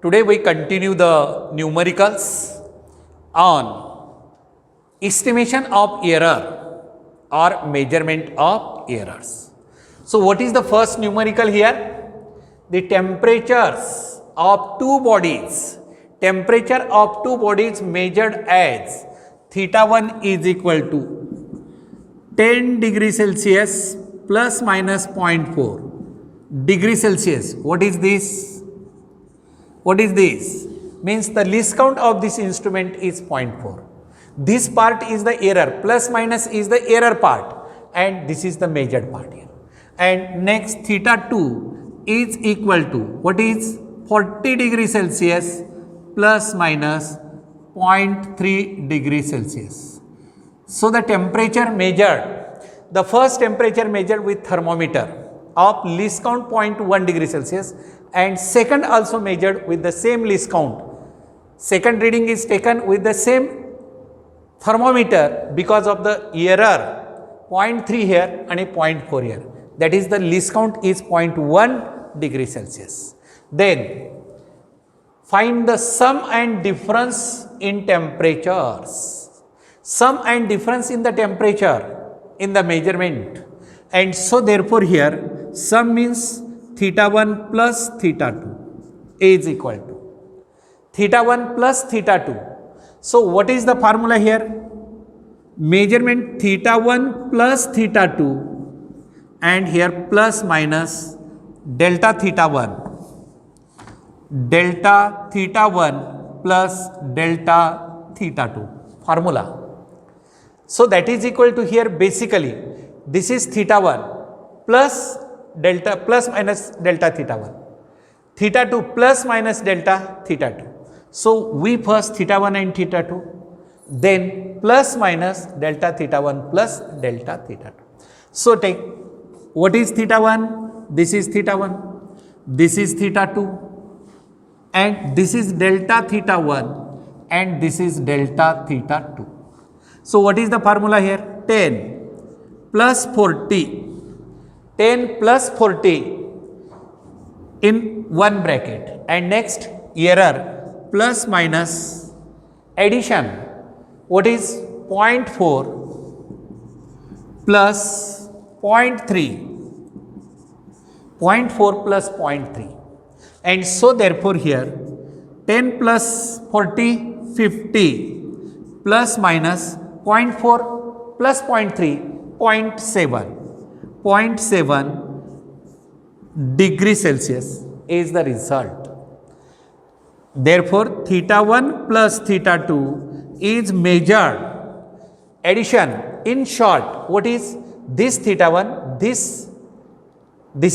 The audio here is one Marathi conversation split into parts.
Today we continue the numericals on estimation of error or measurement of errors. So what is the first numerical here? The temperatures of two bodies. Temperature of two bodies measured as θ1 is equal to 10 degrees Celsius plus minus 0.4 degree Celsius. What is this? What is this? Means the least count of this instrument is 0.4. This part is the error, plus minus is the error part, and this is the measured part here. And next θ2 is equal to what is 40 degrees Celsius plus minus 0.3 degrees Celsius. So the temperature measured, the first temperature measured with thermometer of least count 0.1 degree Celsius, and second also measured with the same least count. Second reading is taken with the same thermometer because of the error 0.3 here and a 0.4 here. That is the least count is 0.1 degree Celsius. Then find the sum and difference in temperatures. Sum and difference in the temperature in the measurement. And so therefore here sum means θ1 plus θ2 is equal to θ1 plus θ2. So what is the formula here? Measurement θ1 plus θ2 and here plus minus delta θ1. Delta θ1 plus delta θ2 formula. So that is equal to here basically this is θ1 plus delta plus minus delta θ1, θ2 plus minus delta θ2. So we first θ1 and θ2, then plus minus delta θ1 plus delta θ2. So take what is θ1? This is θ1, this is θ2, and this is delta θ1 and this is delta θ2. So what is the formula here? 10 plus 40, 10 plus 40 in one bracket, and next error plus minus addition. What is 0.4 plus 0.3, 0.4 plus 0.3, and so therefore here 10 plus 40, 50 plus minus 0.4 plus 0.3, 0.7 degree Celsius is the result. Therefore θ1 plus θ2 is measured addition. In short, what is this θ1, this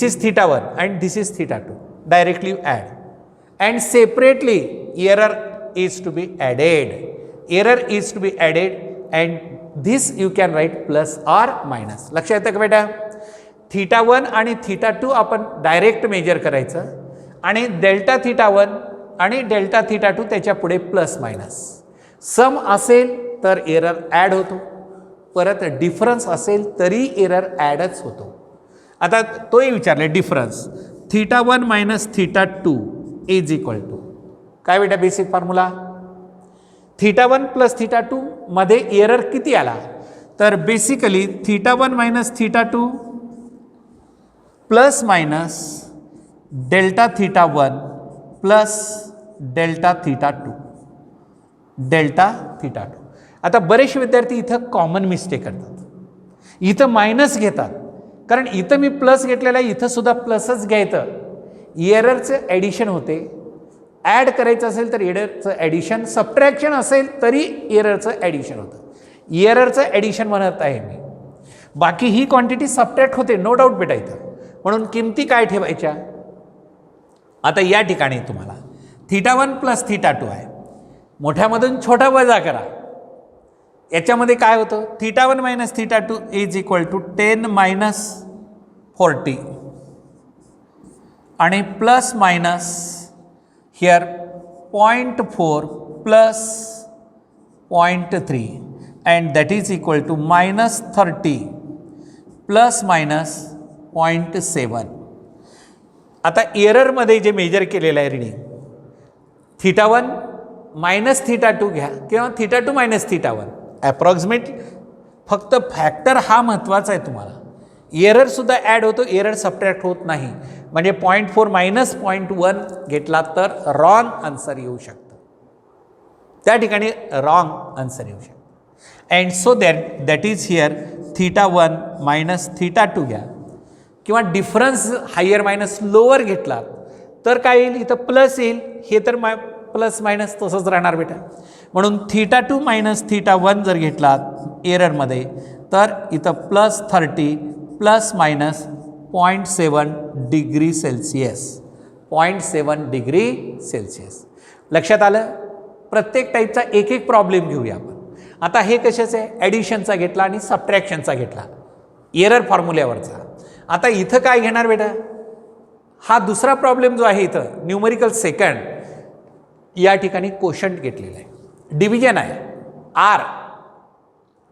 is θ1 and this is θ2, directly add, and separately error is to be added, and this you can write plus or minus. लक्षात येतं का बेटा? θ1 आणि θ2 आपण डायरेक्ट मेजर करायचं आणि डेल्टा θ1 आणि डेल्टा θ2 त्याच्या पुढे प्लस मायनस. सम असेल तर एरर ॲड होतो, परत डिफरन्स असेल तरी एरर ॲडच होतो. आता तोही विचारले difference θ1 minus θ2 is equal to काय बेटा? बेसिक फॉर्म्युला θ1 प्लस θ2 मध्ये एरर किती आला? तर basically θ1 minus θ2 plus minus delta θ1 plus delta θ2, delta θ2. आता बरेचसे विद्यार्थी इथं कॉमन मिस्टेक करतात, इथं मायनस घेतात, कारण इथं मी प्लस घेतलेला आहे, इथं सुद्धा प्लसच घ्यायचं. एररचं ॲडिशन होते, ॲड करायचं असेल तर एररचं ॲडिशन, सबट्रॅक्शन असेल तरी एररचं ॲडिशन होतं. एररचं ॲडिशन म्हणत आहे मी, बाकी ही क्वांटिटी सबट्रॅक्ट होते, नो डाऊट बेटा इथं. म्हणून किमती काय ठेवायच्या? आता या ठिकाणी तुम्हाला θ1 प्लस θ2 आहे, मोठ्यामधून छोटा वजा करा. याच्यामध्ये काय होतं? θ1 minus θ2 is equal to 10 minus 40 आणि plus minus here 0.4 plus 0.3 and that is equal to minus 30 plus minus 0.7. आता एररमध्ये जे मेजर केलेलं आहे रीडिंग θ1 मायनस θ2 घ्या किंवा θ2 मायनस θ1 ॲप्रॉक्सिमेट. फक्त फॅक्टर हा महत्त्वाचा आहे तुम्हाला. एररसुद्धा ॲड होतो, एरर सबट्रॅक्ट होत नाही. म्हणजे 0.4 मायनस 0.1 घेतला तर रॉंग आन्सर येऊ शकतं. त्या ठिकाणी रॉंग आन्सर येऊ शकतं. And so that is here θ1 minus θ2 घ्या किंवा डिफरन्स हायर मायनस लोअर घेतला तर काय येईल, इथं प्लस येईल. हे तर प्लस मायनस तसंच राहणार बेटा. म्हणून θ2 मायनस θ1 जर घेतला एररमध्ये तर इथं +30 plus minus 0.7 degree Celsius. 0.7 degree Celsius. लक्षात आलं. प्रत्येक टाईपचा एक एक प्रॉब्लेम घेऊया आपण. आता हे कशाचं आहे, ॲडिशनचा घेतला आणि सबट्रॅक्शनचा घेतला, एरर फॉर्म्युल्यावरचा. आता इथं काय घेणार बेटा, हा दुसरा प्रॉब्लेम जो आहे इथं न्यूमरिकल सेकंड, या ठिकाणी कोशंट घेतलेला आहे, डिव्हिजन आहे. R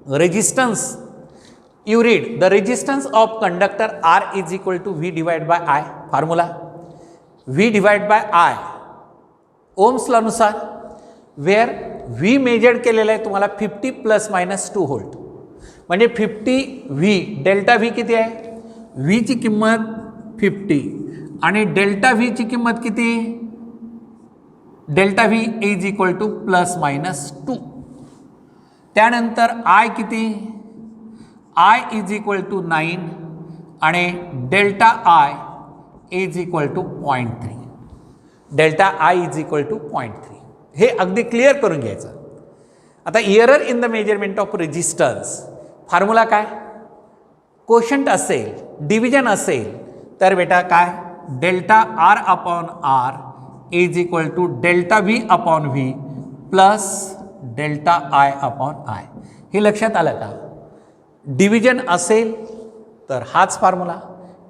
resistance, you read the resistance of conductor R is equal to V divide by I. Formula V divide by I Ohm's लॉनुसार, वेअर व्ही मेजर्ड केलेलं आहे तुम्हाला 50 प्लस मायनस 2 व्होल्ट. म्हणजे 50 व्ही, डेल्टा व्ही किती आहे, व्हीची किंमत 50 आणि डेल्टा व्हीची किंमत किती, delta V is equal two plus minus 2. त्यानंतर आय किती, आय इज इक्वल टू 9 आणि delta I is equal to 0.3. Delta I is equal to 0.3. हे अगदी क्लिअर करून घ्यायचं. आता error in the measurement of resistance, formula काय, कोशंट असेल, डिव्हिजन असेल तर बेटा काय, delta R upon R is equal to delta V upon V plus delta I upon I. हे लक्षात आलं का. डिव्हिजन असेल तर हाच फॉर्म्युला,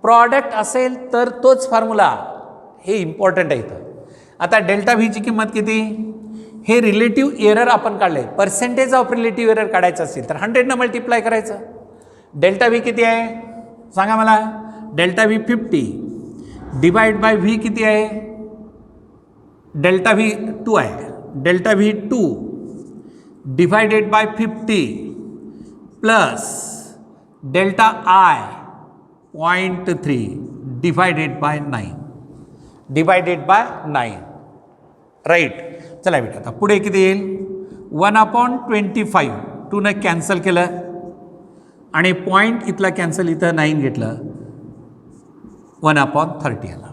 प्रॉडक्ट असेल तर तोच फॉर्म्युला. हे इम्पॉर्टंट आहे इथं. आता डेल्टा व्हीची किंमत किती, हे रिलेटिव्ह एरर आपण काढले, पर्सेंटेज ऑफ रिलेटिव्ह एरर काढायचं असेल तर 100 मल्टिप्लाय करायचं. डेल्टा व्ही किती आहे सांगा मला, delta V 50 divide by V किती आहे, डेल्टा व्ही 2 आहे, delta V 2 divided by 50 plus delta I 0.3 divided by 9, divided by 9. Right. चला बेटा आता पुढे किती येईल, 1/25. 2 ने कॅन्सल केलं आणि पॉईंट इथला कॅन्सल, इथं 9 घेतलं, 1/30 आला.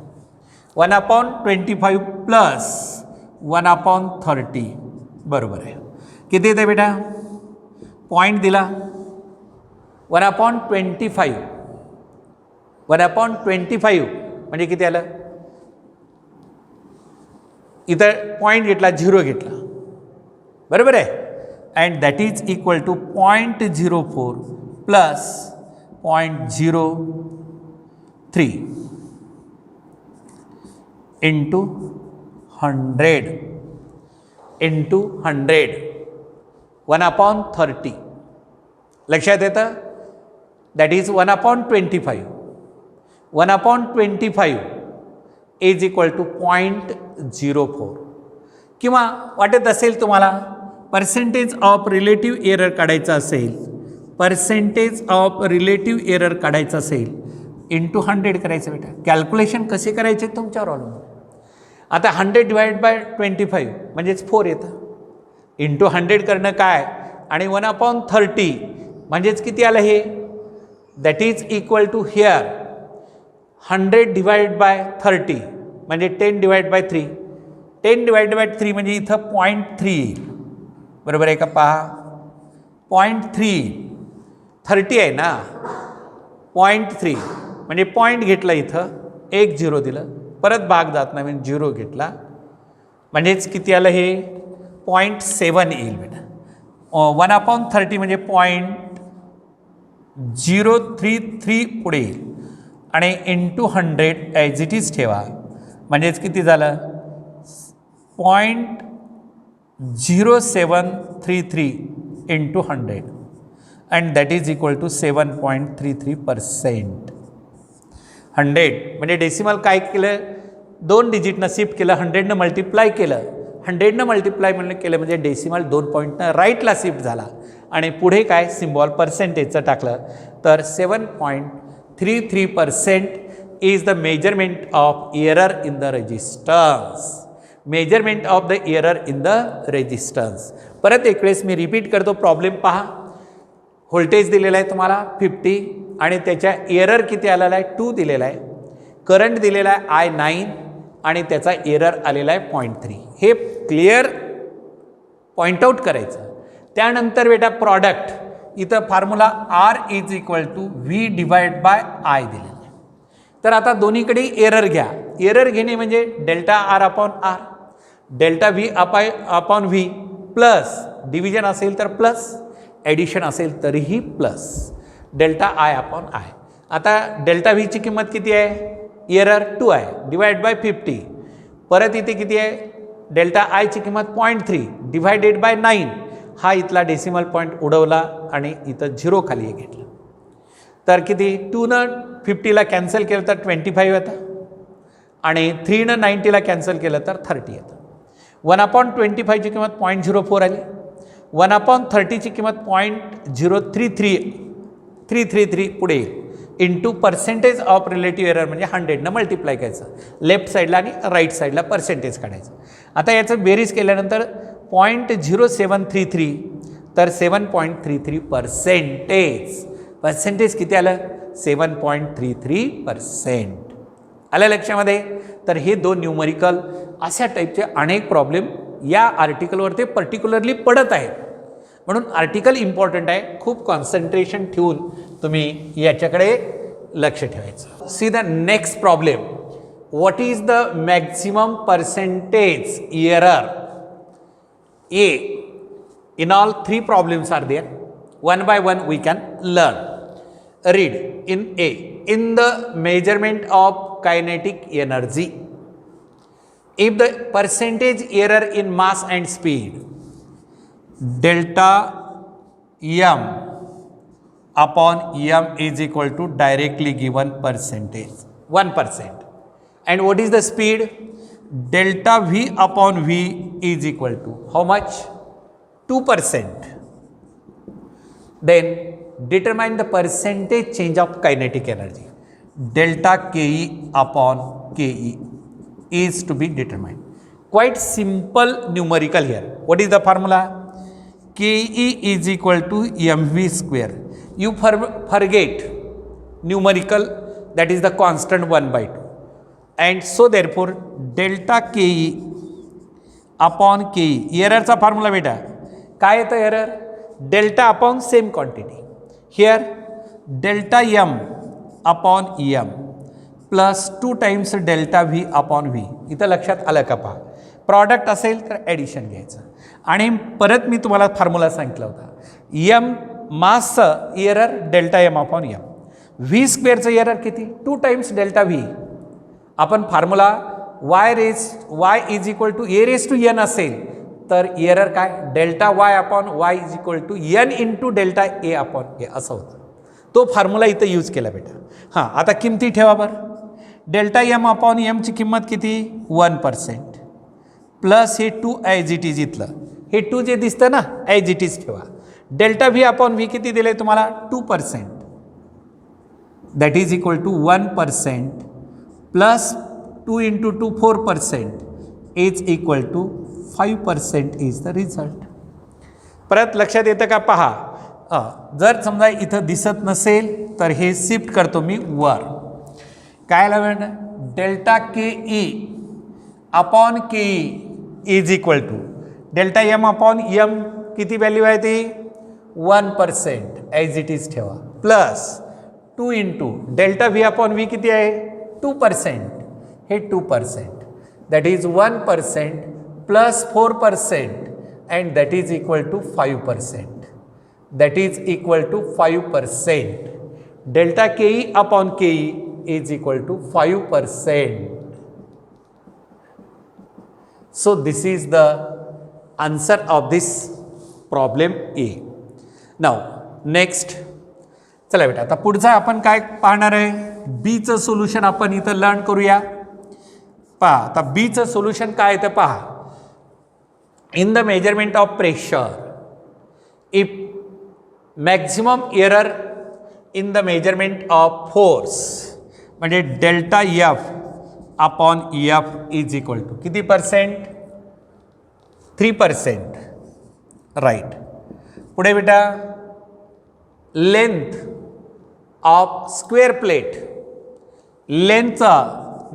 1/25 प्लस 1/30 बरोबर आहे. किती येते बेटा, पॉईंट दिला 1/25. 1/25 म्हणजे किती आलं, इथं पॉईंट घेतला, 0 घेतला, बरोबर आहे. And that is equal to 0.04 plus 0.03 into 100 into 100 1/30. लक्षात येतं. That is 1/25. 1/25 is equal to 0.04. किंवा वाटत असेल तुम्हाला पर्सेंटेज ऑफ रिलेटिव्ह एरर काढायचं असेल, पर्सेंटेज ऑफ रिलेटिव्ह एरर काढायचं असेल इंटू 100 करायचं बेटा. कॅल्क्युलेशन कसे करायचे तुमच्यावर अवलंबून. आता 100 डिवाइड बाय 25 म्हणजेच 4 येतं. इंटू 100 करणं काय आणि 1/30 म्हणजेच किती आलं हे, that is equal to here 100 divide by 30 म्हणजे 10 डिवाइड बाय 3. 10 डिवाइड बाय 3 म्हणजे इथं 0.3 येईल, बरोबर आहे का. पहा 0.3, 30 आहे ना, 0.3 म्हणजे पॉईंट घेतला, इथं 1 0 दिलं, परत भाग जात नाही म्हणजे 0 घेतला, म्हणजेच किती आलं हे 0.7 येईल बेटा. 1/30 म्हणजे 0.033 पुढे येईल आणि इंटू 100 ॲज इट इज ठेवा, म्हणजेच किती झालं 0.0733 into 100 and that is equal to 7.33%. 100 म्हणजे डेसिमल काय केलं, 2 डिजिटनं शिफ्ट केलं, 100नं मल्टिप्लाय केलं 100 मल्टिप्लाय केलं म्हणजे डेसिमल 2 पॉईंटनं राईटला शिफ्ट झाला आणि पुढे काय सिम्बॉल पर्सेंटेजचं टाकलं तर 7.33% is the measurement of error in the resistance. Measurement of the error in the resistance. परत एक वेळेस मी रिपीट करतो, प्रॉब्लेम पहा. व्होल्टेज दिलेला आहे तुम्हाला 50 आणि त्याच्या एरर किती आलेला आहे 2 दिलेला आहे. करंट दिलेला आहे I9 आणि त्याचा एरर आलेला आहे 0.3. हे क्लिअर पॉइंट आउट करायचं. त्यानंतर बेटा प्रॉडक्ट, इथं formula R is equal to V divide by I दिलेला आहे. तर आता दोन्हीकडे एरर घ्या. एरर घेणे म्हणजे delta R upon R, delta V upon V plus division असेल तर प्लस, ॲडिशन असेल तरीही plus, delta I upon I. आता डेल्टा व्हीची किंमत किती आहे, एरर 2 आहे, डिवाइड बाय 50. परत इथे किती आहे, डेल्टा आयची किंमत 0.3 डिवायडेड बाय 9. हा इथला डेसिमल पॉईंट उडवला आणि इथं 0 खाली घेतलं. तर किती, 2नं 50ला कॅन्सल केलं तर 25 येतं आणि 3नं 90ला कॅन्सल केलं तर 30 येतं. 1/25ची किंमत 0.04 आली. 1/30ची किंमत 0.0333 पुढे येईल. Into percentage of relative error म्हणजे 100नं मल्टिप्लाय करायचं, लेफ्ट साईडला आणि राईट साईडला पर्सेंटेज काढायचं. आता याचं बेरीज केल्यानंतर 0.0733 तर 7.33%. पर्सेंटेज किती आलं, 7.33%. आलं लक्षामध्ये. तर हे दोन न्यूमरिकल अशा टाईपचे अनेक प्रॉब्लेम या आर्टिकलवर ते पर्टिक्युलरली पडत आहेत. म्हणून आर्टिकल इम्पॉर्टंट आहे. खूप कॉन्सन्ट्रेशन ठेवून तुम्ही याच्याकडे लक्ष ठेवायचं. See the next problem. What is the maximum percentage error a in all 3 problems are there. One by one we can learn. Read in a. In the measurement of kinetic energy, if the percentage error in mass and speed delta m upon m is equal to directly given percentage 1%, and what is the speed, delta v upon v is equal to how much, 2%. Then determine the percentage change of kinetic energy, delta ke upon ke is to be determined. Quite simple numerical here. What is the formula? Ke is equal to mv square. You forget numerical, that is the constant 1/2. And so therefore delta ke upon ke. Error चा फॉर्म्युला बेटा काय येतं, error delta upon same quantity. Here delta m upon m plus 2 times delta V upon V. इथं लक्षात आलं का पहा. प्रॉडक्ट असेल तर ॲडिशन घ्यायचं. आणि परत मी तुम्हाला फॉर्म्युला सांगितला होता, एम मासचं error delta M upon M, V स्क्वेअरचं एरर किती 2 टाइम्स डेल्टा व्ही. आपण formula Y is equal to A raise to N असेल तर एरर काय, delta Y upon Y is equal to N into delta A upon A असं होतं. तो फॉर्म्युला इथं यूज केला बेटा. हां, आता किमती ठेवा बरं. डेल्टा एम अपॉन एमची किंमत किती 1% प्लस हे 2 ॲज इट इज. इथलं हे 2 जे दिसतं ना ॲज इट इज ठेवा. डेल्टा व्ही अपॉन व्ही किती दिले तुम्हाला 2%, that is equal to 1% plus 2 into 2 4% is equal to 5% is the result. परत लक्षात येतं का पहा. जर समजा इथं दिसत नसेल तर हे शिफ्ट करतो मी वर. काय लागणार, delta K E upon K E is equal to delta M upon M किती व्हॅल्यू आहे ती 1% ॲज इट इज ठेवा, plus 2 into delta V upon V किती आहे 2%, हे 2% that is 1% plus 4% and that is equal to 5%. That is equal to 5%. Delta K E upon K E is equal to 5%. So this is the answer of this problem A. Now next, चला बेटा आता पुढचा आपण काय पाहणार आहे, बीचं सोल्युशन आपण इथं लर्न करूया. पहा आता बीचं सोल्युशन काय आहे ते पहा. in the measurement of pressure, if maximum error in the measurement of force म्हणजे delta F upon F is equal to किती परसेंट 3%. राईट. पुढे बेटा लेंथ ऑफ स्क्वेअर प्लेट, लेंथचा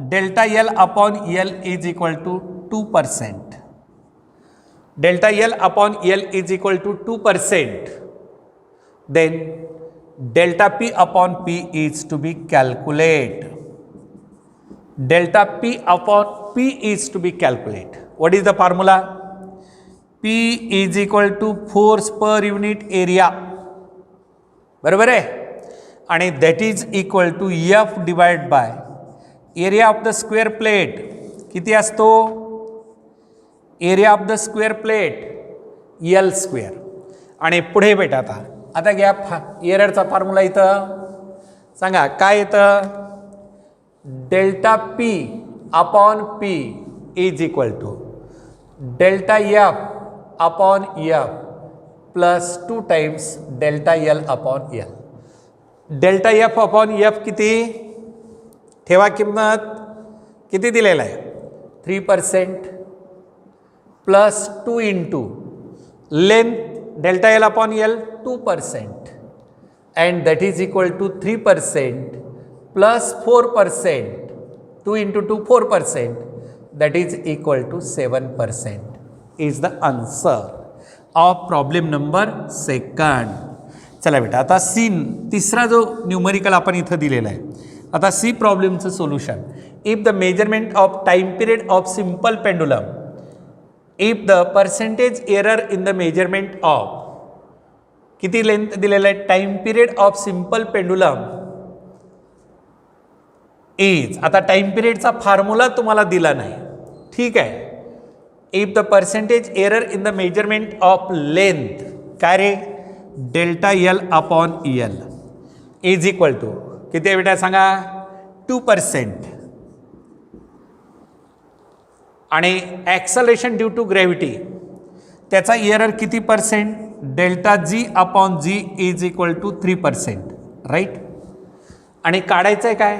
delta L upon L is equal to 2%. Delta L upon L is equal to 2%. Then delta P upon P is to be calculate. Delta P upon P is to be calculate. What is the formula? P is equal to force per unit area. बरोबर आहे. आणि that is equal to F divided by area of the square plate. किती असतो? area of the square plate L square. आणि पुढे बेटा आता घ्या एररचा फॉर्म्युला इथं सांगा काय येतं? Delta P upon P is equal to delta F upon F plus 2 times delta L upon L. Delta F upon F किती? ठेवा किंमत किती दिलेला आहे? 3% plus 2 into length delta L upon L 2% and that is equal to 3% plus 4%, 2 into 2 4%, that is equal to 7% is the answer of problem number 2. चला बेटा आता सी तिसरा जो न्यूमरिकल आपण इथं दिलेला आहे. आता सी प्रॉब्लेमचं solution. If the measurement of time period of simple pendulum, if the percentage error in the measurement of किती लेंथ दिलेला आहे? Time period of simple pendulum is, आता टाइम पिरियडचा फॉर्म्युला तुम्हाला दिला नाही, ठीक आहे. If the percentage error in the measurement of length काय रे? Delta L upon L is equal to किती आहे बेटा सांगा? 2%. आणि ॲक्सलेशन ड्यू टू ग्रॅव्हिटी त्याचा एरर किती percent? Delta G upon G is equal to 3%. Right. आणि काढायचं आहे काय?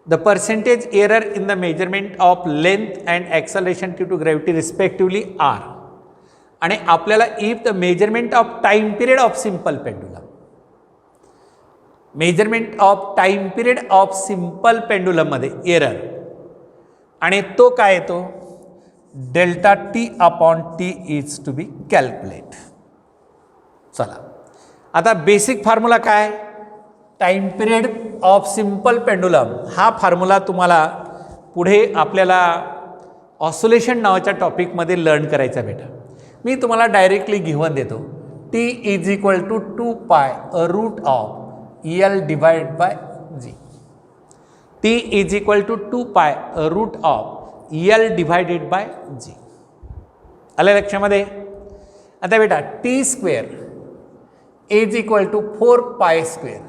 The percentage error in the measurement of length and acceleration due to gravity respectively are. आणि आपल्याला if the measurement of time period of simple pendulum, measurement of time period of simple पेंडुलममध्ये एरर आणि तो काय येतो? Delta T upon T is to be calculate. चला आता बेसिक फॉर्म्युला काय? Time period of simple pendulum हा फॉर्म्युला तुम्हाला पुढे आपल्याला ऑसोलेशन नावाच्या टॉपिकमध्ये लर्न करायचा बेटा. मी तुम्हाला डायरेक्टली गिव्हन देतो. T is equal to 2 pi root of L divide by G. T is equal to 2 pi root of L divided by G. आलं लक्षामध्ये? आता बेटा T square is equal to 4 pi square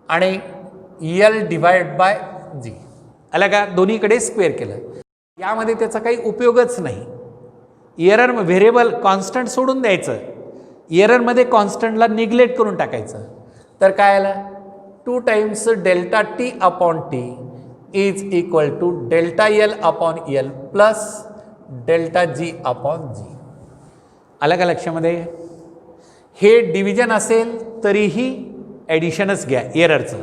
आणि L डिवाइड बाय G. आलं का? दोन्हीकडे स्क्वेअर केलं. यामध्ये त्याचा काही उपयोगच नाही. एरर व्हेरिएबल कॉन्स्टंट सोडून द्यायचं, एररमध्ये कॉन्स्टंटला निग्लेक्ट करून टाकायचं. तर काय आलं? 2 times delta T upon T is equal to delta L upon L plus delta G upon G. आलं का लक्षामध्ये? हे डिव्हिजन असेल तरीही ॲडिशनच घ्या एररचं.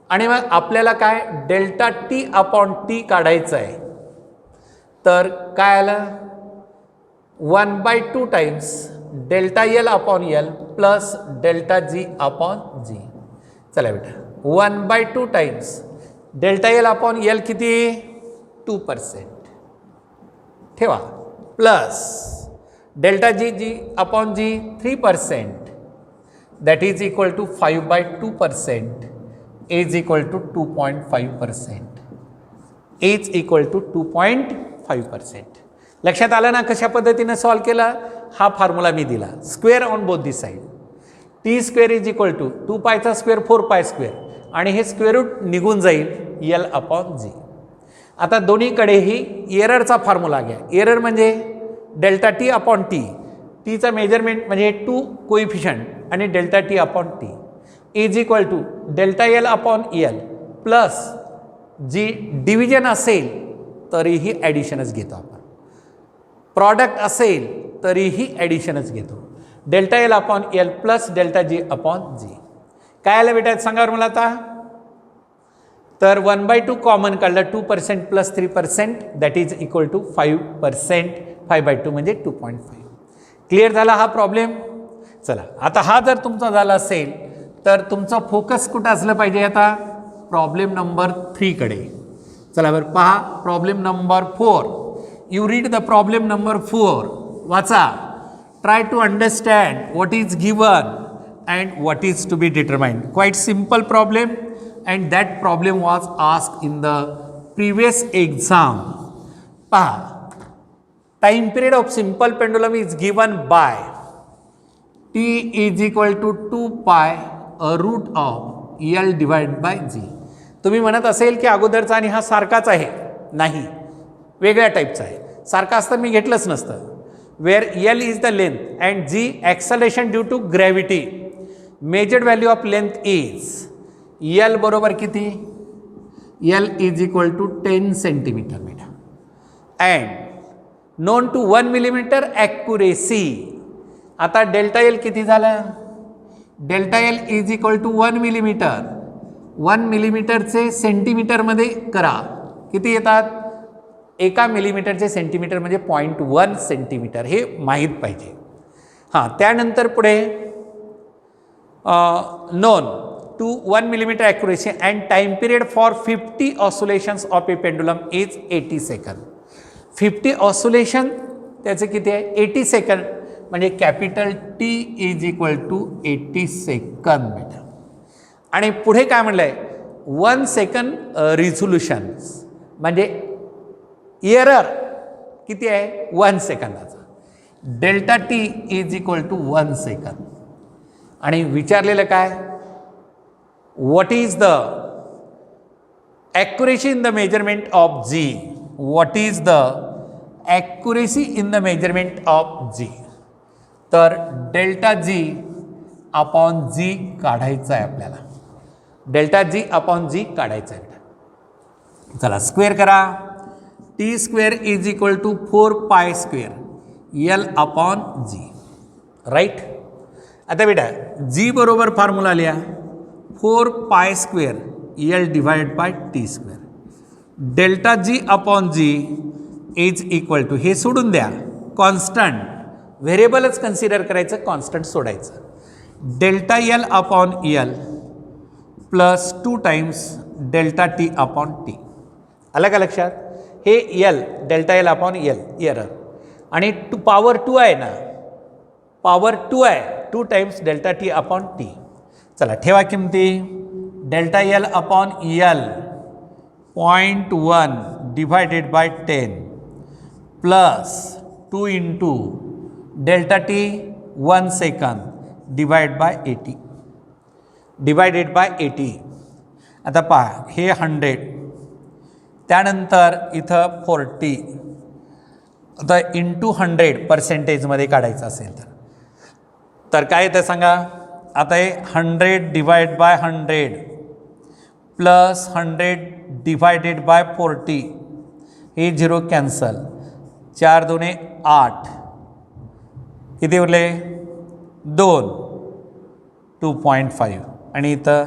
आणि मग आपल्याला काय? डेल्टा टी अपॉन टी काढायचं आहे. तर काय आलं? 1/2 times delta L upon L plus delta G upon G. चला बेटा 1/2 times delta L upon L किती? 2% ठेवा plus delta G G upon G 3%, that is equal to 5/2% is equal to 2.5%. Is equal to 2.5%. लक्षात आलं ना कशा पद्धतीने सॉल्व केला? हा फॉर्म्युला मी दिला. Square on both the side. T square is equal to 2 पायचा स्क्वेअर 4 पाय स्क्वेअर आणि हे स्क्वेअर रूट निघून जाईल एल अपॉन जी. आता दोन्हीकडेही एररचा फॉर्म्युला घ्या. एरर म्हणजे डेल्टा टी अपॉन टी, टीचा मेजरमेंट म्हणजे 2 कोइफिशियंट आणि delta T upon T is equal to delta L upon L plus G division असेल तरीही ॲडिशनच घेतो आपण, प्रॉडक्ट असेल तरीही ॲडिशनच घेतो, delta L upon L plus delta G upon G. काय आलं बेटा सांगा मला आता. तर 1/2 कॉमन काढलं, 2% plus 3% that is equal to 5%, 5/2 म्हणजे 2.5. क्लिअर झाला हा प्रॉब्लेम. चला आता हा जर तुमचा झाला असेल तर तुमचा फोकस कुठं असलं पाहिजे आता प्रॉब्लेम नंबर 3 कडे. चला बरं पहा problem number 4. You read the problem number 4. वाचा. Try to understand what is given and what is to be determined. Quite simple problem and that problem was asked in the previous exam. Paha, time period of simple pendulum is given by t is equal to 2 pi root of L divided by G. तुम्ही म्हणत असेल की अगोदरचा आणि हा सारखाच आहे, नाही वेगळ्या टाईपचा आहे. सारखा असतं मी घेतलंच नसतं. Where L is the length and G acceleration due to gravity. Measured value of length is L बरोबर किती, L is equal to 10 centimetre बेटा and known to 1 millimetre accuracy. आता डेल्टा एल किती झालं, delta L is equal to 1 millimetre. 1 मिलीमीटरचे सेंटीमीटरमध्ये करा किती येतात, 1 मिलीमीटरचे सेंटीमीटर म्हणजे 0.1 सेंटीमीटर, हे माहीत पाहिजे. हां त्यानंतर पुढे non to 1 millimeter accuracy and time period for 50 oscillations of a pendulum is 80 second. 50 oscillation त्याचे किती आहे 80 सेकंद म्हणजे capital T is equal to 80 second बेटा. आणि पुढे काय म्हणलं आहे 1 सेकंद रिझोल्युशन्स म्हणजे एरर किती आहे 1 सेकंदाचा. Delta T is equal to 1 second. आणि विचारलेलं काय what is the accuracy in the measurement of G. what is the accuracy in the measurement of G. तर डेल्टा जी अपॉन जी काढायचं आहे आपल्याला, डेल्टा जी अपॉन जी काढायचं आहे. चला स्क्वेअर करा. T square is equal to 4 pi square L upon G. Right. आता बेटा जी बरोबर फॉर्म्युला लिहा 4 pi square L divide by T square. Delta G upon G is equal to, हे सोडून द्या कॉन्स्टंट, व्हेरिएबलच कन्सिडर करायचं, कॉन्स्टंट सोडायचं. Delta L upon L plus 2 times delta T upon T. आलं का लक्षात. हे L delta L upon L error आणि पॉवर 2 आहे ना, पॉवर 2 आहे, 2 times delta T upon T. चला ठेवा किमती. Delta L upon L 0.1 divided by 10 plus 2 into delta T 1 second divide by 80 divided by 80. आता पहा हे 100 त्यानंतर इथं 40. आता इंटू 100 पर्सेंटेजमध्ये काढायचं असेल तर काय येतं सांगा. आता हे 100 divide bye 100 plus 100 divided by 40, हे 0 कॅन्सल, 4 2 8, किती उरले 2, 2.5 आणि इथं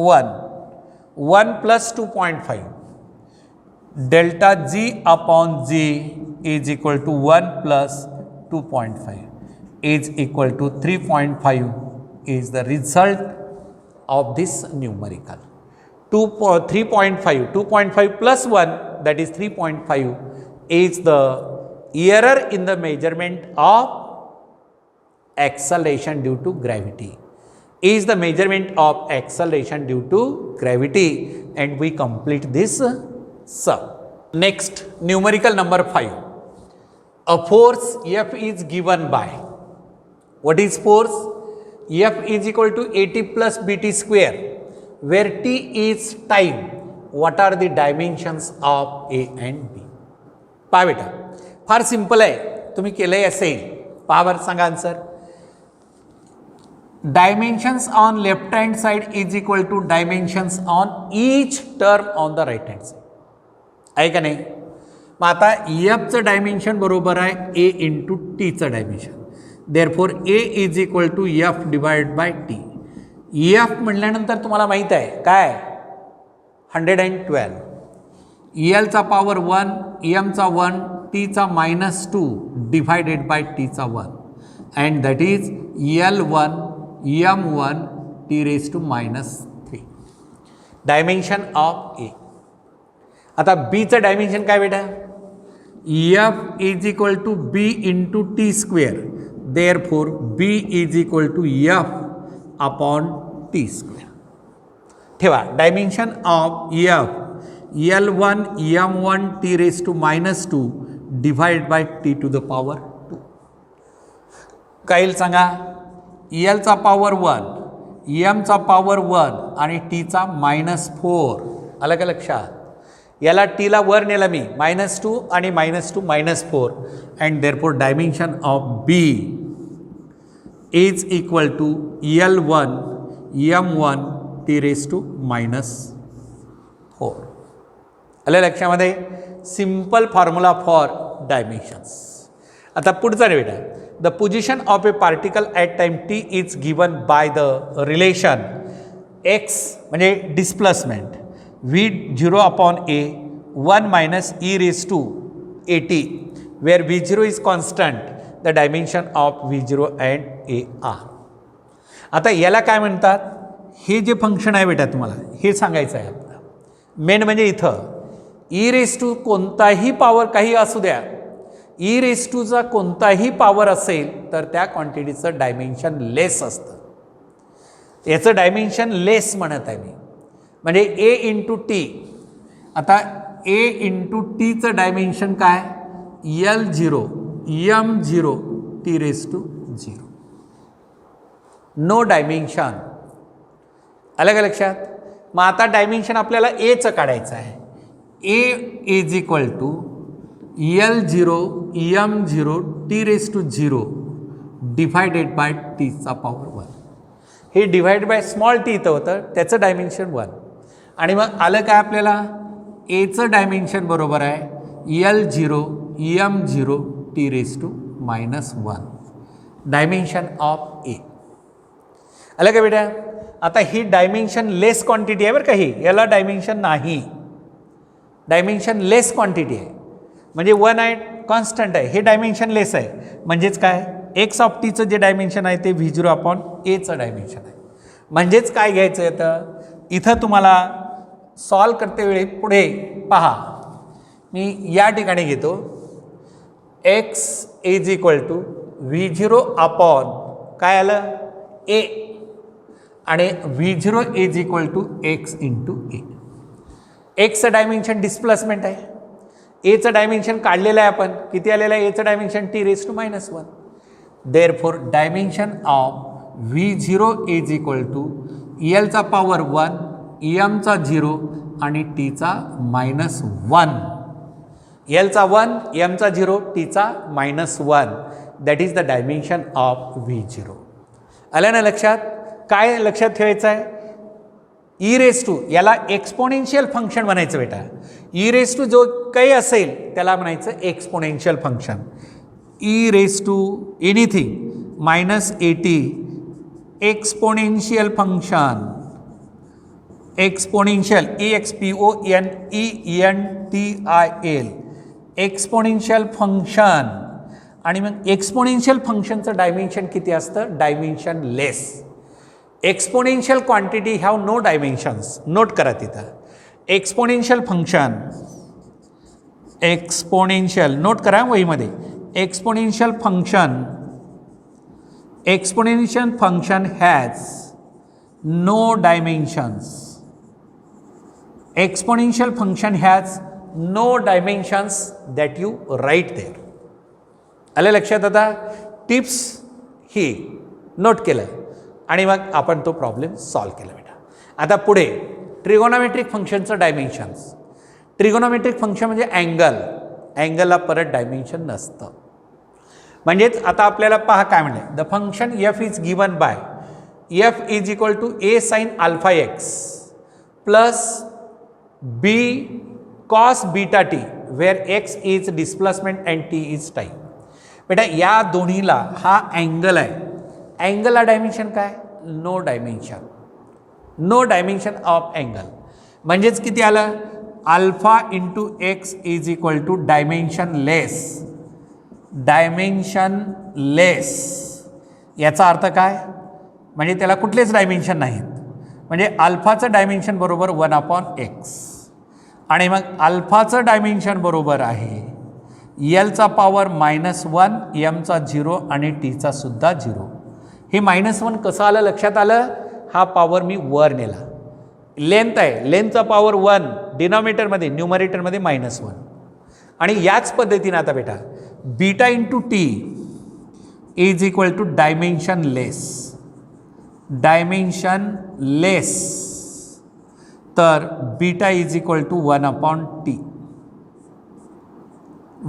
1 plus 2.5. Delta G upon G is equal to 1 plus 2.5 is equal to 3.5 is the result of this numerical. 3.5, 2.5 plus 1 that is 3.5 is the error in the measurement of acceleration due to gravity. Is the measurement of acceleration due to gravity, and we complete this sum. Next numerical number 5. A force F is given by, what is force? F is equal to 80 plus bt square, where t is time. What are the dimensions of A and B? पहा बेटा फार सिंपल आहे. तुम्ही केलंय असेल, पहा बरं सांगा answer. Dimensions on left hand side is equal to dimensions on each term on the right hand side, आहे का नाही. मग आता एफचं डायमेन्शन बरोबर आहे ए इंटू टीचं dimension, therefore A is equal to F divide by T. F म्हटल्यानंतर तुम्हाला माहीत आहे काय, 112, एलचा पॉवर 1, एमचा 1, टीचा -2 डिवायडेड बाय टीचा 1, and that is L1 M1 T⁻³ dimension of A. आता बीचं डायमेन्शन काय बेटा, F is equal to B into T square, therefore B is equal to F upon T square. ठेवा dimension of F L1 M1 T⁻² divide by T⁻². काय येईल सांगा, एलचा पॉवर 1, एमचा पॉवर 1 आणि टीचा -4. आलं का लक्षात. याला टीला वर नेला मी, -2 आणि -2 -4, and therefore dimension of B is equal to L1 M1 T⁻⁻⁴. आलं लक्षामध्ये. Simple formula for dimensions. आता पुढचा रे बेटा, the position of a particle at time T is given by the relation X म्हणजे displacement V0 upon A 1 minus e⁻at, where V0 is constant, the dimension of V0 and A are. आता याला काय म्हणतात, हे जे फंक्शन आहे बेटा तुम्हाला हे सांगायचं आहे आपल्याला. मेन म्हणजे इथं e⁻, कोणताही पॉवर काही असू द्या, e⁻चा कोणताही पॉवर असेल तर त्या क्वांटिटीचं डायमेन्शन लेस असतं. याचं डायमेन्शन लेस म्हणत आहे मी, म्हणजे ए इंटू टी. आता ए इंटू टीचं डायमेन्शन काय, L0 M0 T⁻�0. No dimension. आलं का लक्षात. मग आता डायमेन्शन आपल्याला एचं काढायचं आहे. A is equal to L0 M0 T⁻�0 divided by टीचा पॉवर 1. हे डिवाइड बाय स्मॉल टी इथं होतं, त्याचं डायमेन्शन 1. आणि मग आलं काय आपल्याला, एचं डायमेन्शन बरोबर आहे L0 M0 T⁻⁻1 dimension of ए. आलं का बेटा. आता ही डायमेन्शन लेस क्वांटिटी आहे बरं का, ही याला डायमेन्शन नाही, डायमेन्शन लेस क्वांटिटी आहे. म्हणजे 1 आहे, कॉन्स्टंट आहे, हे डायमेन्शन लेस आहे. म्हणजेच काय, एक्स ऑफ टीचं जे डायमेन्शन आहे ते V0 अपॉन एचं डायमेन्शन आहे. म्हणजेच काय घ्यायचं आहे, इथं तुम्हाला सॉल्व करते वेळी पुढे पहा, मी या ठिकाणी घेतो X is equal to V0 upon काय आलं ए, आणि V0 is equal to X into A. एक्सचं डायमेन्शन डिस्प्लेसमेंट आहे, एचं डायमेन्शन काढलेलं आहे आपण, किती आलेलं आहे एचं dimension T⁻⁻1. Therefore dimension of V0 is equal to एलचा पॉवर 1, एमचा 0 आणि टीचा -1. एलचा 1, एमचा 0, टीचा -1. That is the dimension of V0. आलं ना लक्षात. काय लक्षात ठेवायचं आहे, e⁻, याला एक्सपोनेन्शियल फंक्शन म्हणायचं बेटा. e⁻ जो काही असेल त्याला म्हणायचं exponential function. e⁻ anything -80 exponential function, exponential EXPONENTIAL exponential function. आणि मग एक्सपोनेन्शियल फंक्शनचं डायमेन्शन किती असतं, dimensionless. Exponential quantity have no dimensions. Note करा तिथं एक्सपोनेन्शियल फंक्शन, एक्सपोनेन्शियल नोट करा वहीमध्ये. Exponential function has no dimensions. Exponential function has no dimensions that you write there. आलं लक्षात. आता टिप्स ही नोट केलं आणि मग आपण तो प्रॉब्लेम सॉल्व केला बेटा. आता पुढे ट्रिगोनॉमेट्रिक फंक्शनचं डायमेन्शन्स. ट्रिगोनॉमेट्रिक फंक्शन म्हणजे अँगल, अँगलला परत डायमेन्शन नसतं. म्हणजेच आता आपल्याला पहा काय म्हणले, the function F is given by F is equal to A sine alpha X plus B cos beta T where X is displacement and T is time. बेटा या दोन्हीला हा अँगल आहे, अँगलला डायमेन्शन काय, no dimension, no dimension of angle. म्हणजेच किती आलं, alpha into X is equal to dimensionless, dimensionless. याचा अर्थ काय, म्हणजे त्याला कुठलेच डायमेन्शन नाहीत, म्हणजे अल्फाचं डायमेन्शन बरोबर 1/x आणि मग अल्फाचं डायमेन्शन बरोबर आहे एलचा पॉवर -1, एमचा 0 आणि टीचा सुद्धा 0. हे -1 कसं आलं लक्षात आलं, हा पॉवर मी वर नेला, लेंथ आहे, लेंथचा पॉवर 1 डिनॉमिनेटरमध्ये, न्यूमरेटरमध्ये -1. आणि याच पद्धतीने आता बेटा beta into T is equal to dimensionless, dimensionless, तर beta is equal to 1/t,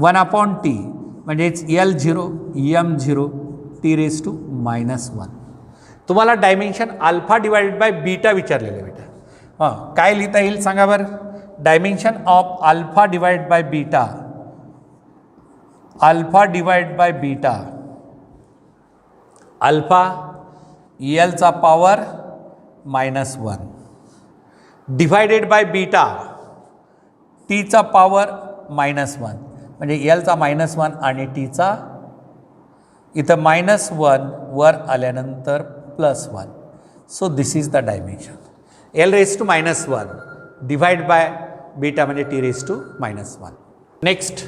1/t म्हणजेच L0 M0 T⁻⁻1. तुम्हाला dimension alpha divided by beta विचारलेलं आहे बेटा. हां काय लिहिता येईल सांगा बरं, dimension of alpha divide by beta, alpha divide by beta, alpha एलचा पॉवर -1 डिवायडेड बाय बीटा टीचा पॉवर -1, म्हणजे एलचा -1 आणि टीचा इथं -1 वर आल्यानंतर +1. So this is the dimension L⁻⁻1 divide by beta म्हणजे T⁻⁻1. Next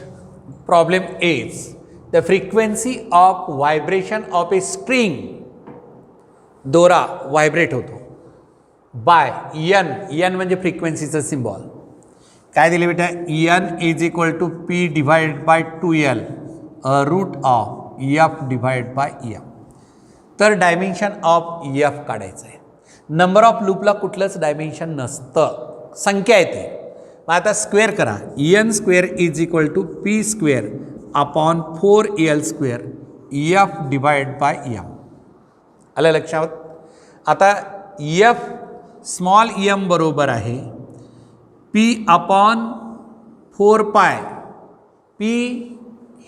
problem is the frequency of vibration of a string, दोरा व्हायब्रेट होतो बाय n म्हणजे फ्रिक्वेन्सीचं सिम्बॉल. काय दिले बेटा, n is equal to p divide by 2l root of f divide by m. तर डायमेन्शन ऑफ f काढायचं आहे. नंबर ऑफ लूपला कुठलंच डायमेन्शन नसतं, संख्या येते. मग आता स्क्वेअर करा, n² is equal to p² upon 4l² f divide by m. आलं लक्षात. आता f स्मॉल m बरोबर आहे p अपॉन 4π. p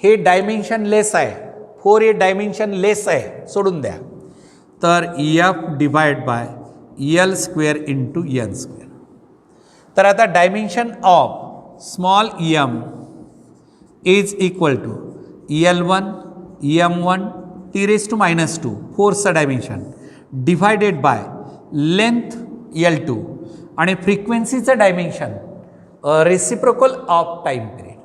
हे डायमेन्शन लेस आहे, 4 हे डायमेन्शन लेस आहे, सोडून द्या. तर f divide bye L² into n². तर आता dimension of small m is equal to L1 m1 T⁻², फोर्सचं dimension divided by length L2 आणि फ्रिक्वेन्सीचं dimension reciprocal of time period.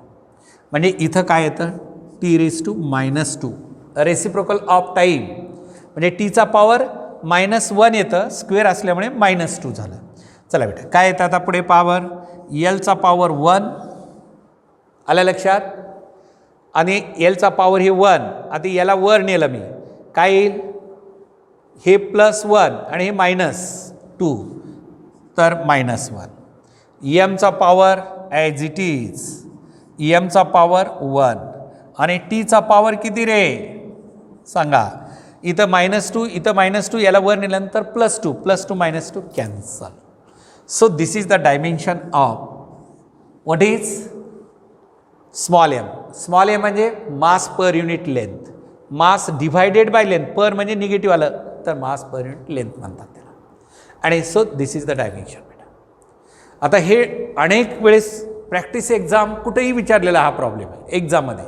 म्हणजे इथं काय येतं T⁻², रेसिप्रोकल ऑफ टाईम म्हणजे टीचा पॉवर -1 येतं, स्क्वेअर असल्यामुळे -2 झालं. चला बेटा काय येतं आता पुढे पॉवर, एलचा पॉवर 1 आलं लक्षात, आणि एलचा पॉवर हे 1. आता याला वर नेलं मी, काय येईल, हे +1 आणि हे -2, तर -1. एमचा पॉवर ॲज इट इज, एमचा पॉवर 1 आणि टीचा पॉवर किती रे सांगा, इथं -2 इथं -2, याला वर नेल्यानंतर +2 +2 cancel. So this is the dimension of what is small m. Small m म्हणजे mass per unit length, mass divided by length, per म्हणजे निगेटिव्ह आलं तर मास पर युनिट लेंथ म्हणतात त्याला. आणि so this is the dimension बेटा. आता हे अनेक वेळेस प्रॅक्टिस एक्झाम कुठेही विचारलेला हा प्रॉब्लेम आहे एक्झाममध्ये.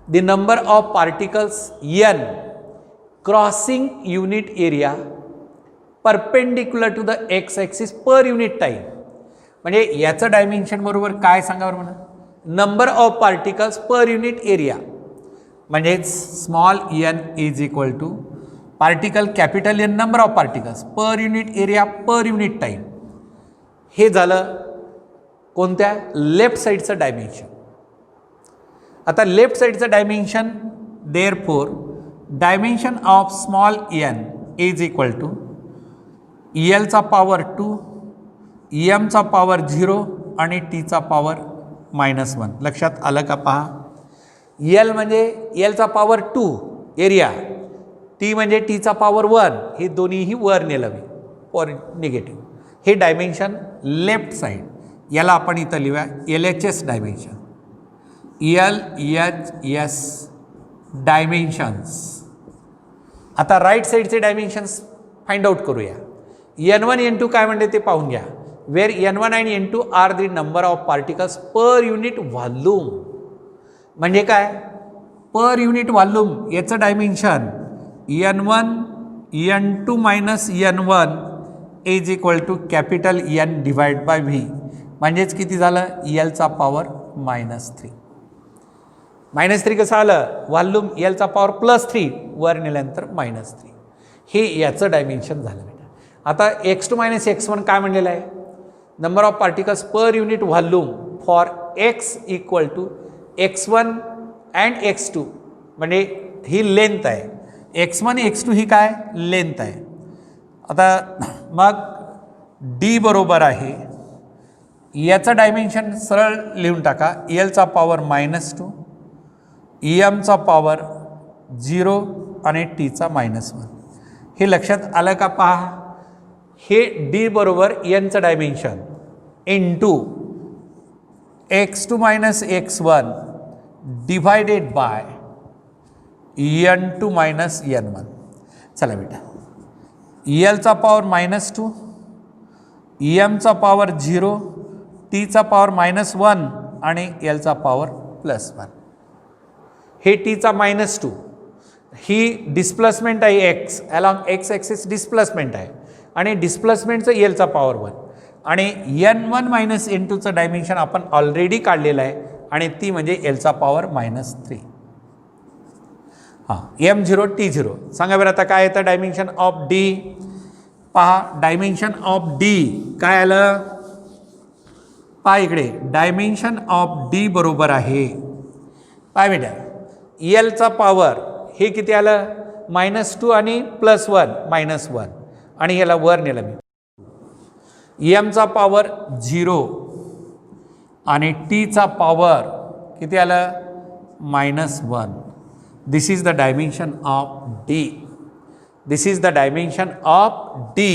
The number of particles n crossing unit area perpendicular to the x axis per unit time. म्हणजे याचं डायमेन्शन बरोबर काय सांगा म्हणा, number of particles per unit area. म्हणजेच small n is equal to particle capital N number of particles per unit area per unit time. हे झालं कोणत्या, लेफ्ट साईडचं डायमेन्शन. आता लेफ्ट साईडचं dimension, therefore dimension of small n is equal to एलचा पॉवर 2, एमचा पॉवर 0 आणि टीचा पॉवर -1. लक्षात आलं का पहा. एल म्हणजे एलचा पॉवर 2 एरिया, टी म्हणजे टीचा पॉवर 1, हे दोन्हीही वर नेलं मी निगेटिव्ह. हे डायमेन्शन लेफ्ट साईड, याला आपण इथं लिहूया LHS डायमेन्शन, LHS डायमेन्शन्स. आता राईट साईडचे डायमेन्शन्स फाइंड आउट करूया. N1 N2 काय म्हणते ते पाहून घ्या. वेअर N1 आणि N2 are the number of particles per unit volume. म्हणजे काय, पर युनिट व्हॉल्यूम याचं dimension N1 N2 minus N1 is equal to capital N divide by V. म्हणजेच किती झालं, एलचा पॉवर -3. -3 कसं आलं, व्हॉल्यूम एलचा पॉवर +3 वर नेल्यानंतर -3. हे याचं डायमेन्शन झालं बेटा. आता x2 - x1 काय म्हणलेलं आहे, number of particles per unit volume for x equal to x1 and x2. म्हणजे ही लेंथ आहे, x1 x2 ही काय लेंथ आहे. आता मग d बरोबर आहे, याचं डायमेन्शन सरळ लिहून टाका, एलचा पॉवर -2, एमचा पॉवर 0 आणि टीचा -1. हे लक्षात आलं का पहा. हे डी बरोबर एनचं dimension into x2 - x1 divided by N2 - N1. चला बेटा, एलचा पॉवर -2, एमचा पॉवर 0, टीचा पॉवर -1 आणि एलचा पॉवर +1. हे टीचा -2 ही डिस्प्लेसमेंट आहे, x along x axis displacement आहे आणि डिस्प्लेसमेंटचं एलचा पॉवर 1 आणि N1 - N2चं डायमेन्शन आपण ऑलरेडी काढलेलं आहे आणि ती म्हणजे एलचा पॉवर -3. हां, M0 T0. सांगा बरं आता काय येतं डायमेन्शन ऑफ डी. पहा डायमेन्शन ऑफ डी काय आलं, पहा इकडे डायमेन्शन ऑफ डी बरोबर आहे, काय बेटा एलचा पॉवर हे किती आलं -2 आणि +1 -1 आणि याला वर नेलं मी. एमचा पॉवर 0 आणि टीचा पॉवर किती आलं -1. This is the dimension of D. This is the dimension of D.